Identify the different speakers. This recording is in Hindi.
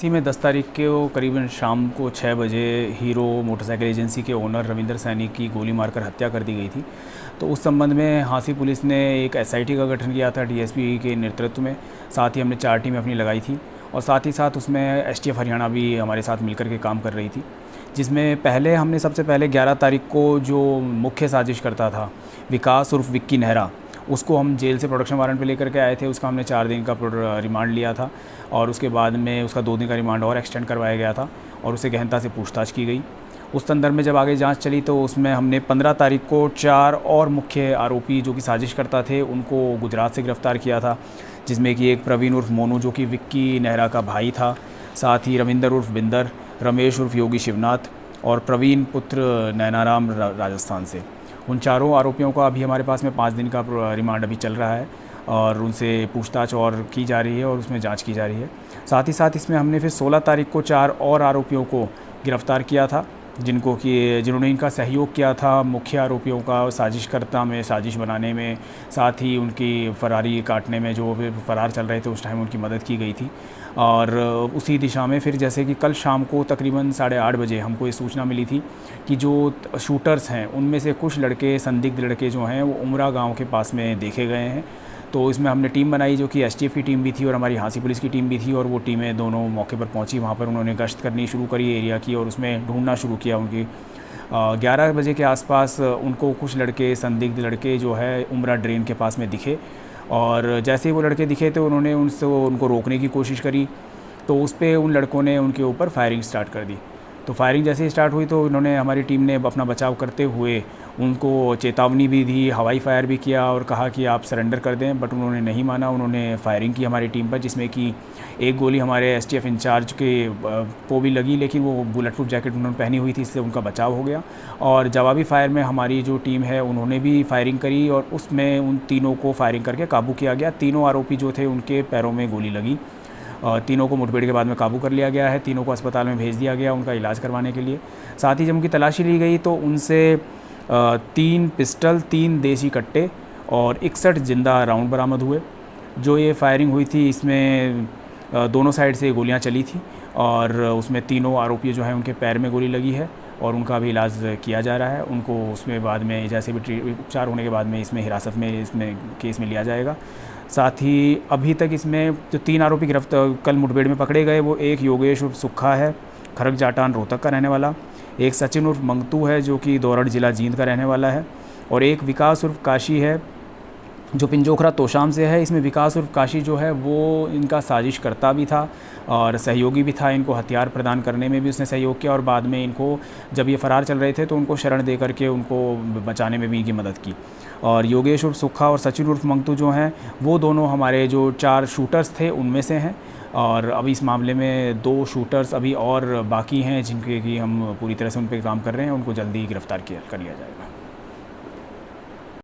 Speaker 1: इसी में 10 तारीख को करीबन शाम को 6 बजे हीरो मोटरसाइकिल एजेंसी के ओनर रविंदर सैनी की गोली मारकर हत्या कर दी गई थी। तो उस संबंध में हांसी पुलिस ने एक एसआईटी का गठन किया था डीएसपी के नेतृत्व में। साथ ही हमने 4 टीमें अपनी लगाई थी और साथ ही साथ उसमें एसटीएफ हरियाणा भी हमारे साथ मिलकर के काम कर रही थी, जिसमें हमने सबसे पहले 11 तारीख को जो मुख्य साजिश करता था विकास उर्फ विक्की नेहरा, उसको हम जेल से प्रोडक्शन वारंट पे लेकर के आए थे। उसका हमने 4 दिन का रिमांड लिया था और उसके बाद में उसका 2 दिन का रिमांड और एक्सटेंड करवाया गया था और उसे गहनता से पूछताछ की गई। उस संदर्भ में जब आगे जांच चली तो उसमें हमने 15 तारीख को 4 और मुख्य आरोपी जो कि साजिश करता थे उनको गुजरात से गिरफ़्तार किया था, जिसमें कि एक प्रवीण उर्फ मोनू जो कि विक्की नेहरा का भाई था, साथ ही रविंदर उर्फ बिंदर, रमेश उर्फ योगी शिवनाथ और प्रवीण पुत्र नैनाराम राजस्थान से। उन चारों आरोपियों का अभी हमारे पास में 5 दिन का रिमांड अभी चल रहा है और उनसे पूछताछ और की जा रही है और उसमें जांच की जा रही है। साथ ही साथ इसमें हमने फिर 16 तारीख को 4 और आरोपियों को गिरफ़्तार किया था, जिन्होंने इनका सहयोग किया था मुख्य आरोपियों का साजिशकर्ता में, साजिश बनाने में, साथ ही उनकी फरारी काटने में। जो फ़रार चल रहे थे उस टाइम उनकी मदद की गई थी। और उसी दिशा में फिर जैसे कि कल शाम को तकरीबन 8:30 बजे हमको ये सूचना मिली थी कि जो शूटर्स हैं उनमें से कुछ लड़के, संदिग्ध लड़के जो हैं वो उमरा गाँव के पास में देखे गए हैं। तो इसमें हमने टीम बनाई जो कि एसटीएफ की टीम भी थी और हमारी हांसी पुलिस की टीम भी थी और वो टीमें दोनों मौके पर पहुंची। वहां पर उन्होंने गश्त करनी शुरू करी एरिया की और उसमें ढूंढना शुरू किया। उनकी 11 बजे के आसपास उनको कुछ लड़के, संदिग्ध लड़के जो है उमरा ड्रेन के पास में दिखे और जैसे ही वो लड़के दिखे तो उन्होंने उनको रोकने की कोशिश करी। तो उस पर उन लड़कों ने उनके ऊपर फायरिंग स्टार्ट कर दी। तो फायरिंग जैसे ही स्टार्ट हुई तो उन्होंने, हमारी टीम ने अपना बचाव करते हुए उनको चेतावनी भी दी, हवाई फायर भी किया और कहा कि आप सरेंडर कर दें, बट उन्होंने नहीं माना। उन्होंने फायरिंग की हमारी टीम पर, जिसमें कि एक गोली हमारे एसटीएफ इंचार्ज को भी लगी, लेकिन वो बुलेट प्रूफ जैकेट उन्होंने पहनी हुई थी, इससे उनका बचाव हो गया। और जवाबी फायर में हमारी जो टीम है उन्होंने भी फायरिंग करी और उसमें उन तीनों को फायरिंग करके काबू किया गया। तीनों आरोपी जो थे उनके पैरों में गोली लगी। तीनों को मुठभेड़ के बाद में काबू कर लिया गया है। तीनों को अस्पताल में भेज दिया गया उनका इलाज करवाने के लिए। साथ ही जब उनकी तलाशी ली गई तो उनसे 3 पिस्टल, 3 देसी कट्टे और 61 जिंदा राउंड बरामद हुए। जो ये फायरिंग हुई थी इसमें दोनों साइड से गोलियां चली थी और उसमें तीनों आरोपी जो हैं उनके पैर में गोली लगी है और उनका भी इलाज किया जा रहा है। उनको उसमें बाद में जैसे भी उपचार होने के बाद में इसमें हिरासत में, इसमें केस में लिया जाएगा। साथ ही अभी तक इसमें जो 3 आरोपी कल मुठभेड़ में पकड़े गए, वो एक योगेश उर्फ सुक्खा है, खरक जाटान रोहतक का रहने वाला, एक सचिन उर्फ मंगतू है जो कि दौरड़ जिला जींद का रहने वाला है और एक विकास उर्फ काशी है जो पिंजोखरा तोशाम से है। इसमें विकास उर्फ काशी जो है वो इनका साजिश करता भी था और सहयोगी भी था। इनको हथियार प्रदान करने में भी उसने सहयोग किया और बाद में इनको, जब ये फ़रार चल रहे थे तो उनको शरण दे करके उनको बचाने में भी इनकी मदद की। और योगेश उर्फ सुक्खा और सचिन उर्फ मंगतू जो हैं वो दोनों हमारे जो 4 शूटर्स थे उनमें से हैं और अभी इस मामले में 2 शूटर्स अभी और बाकी हैं जिनके कि हम पूरी तरह से उन पर काम कर रहे हैं। उनको जल्दी गिरफ़्तार कर लिया जाएगा।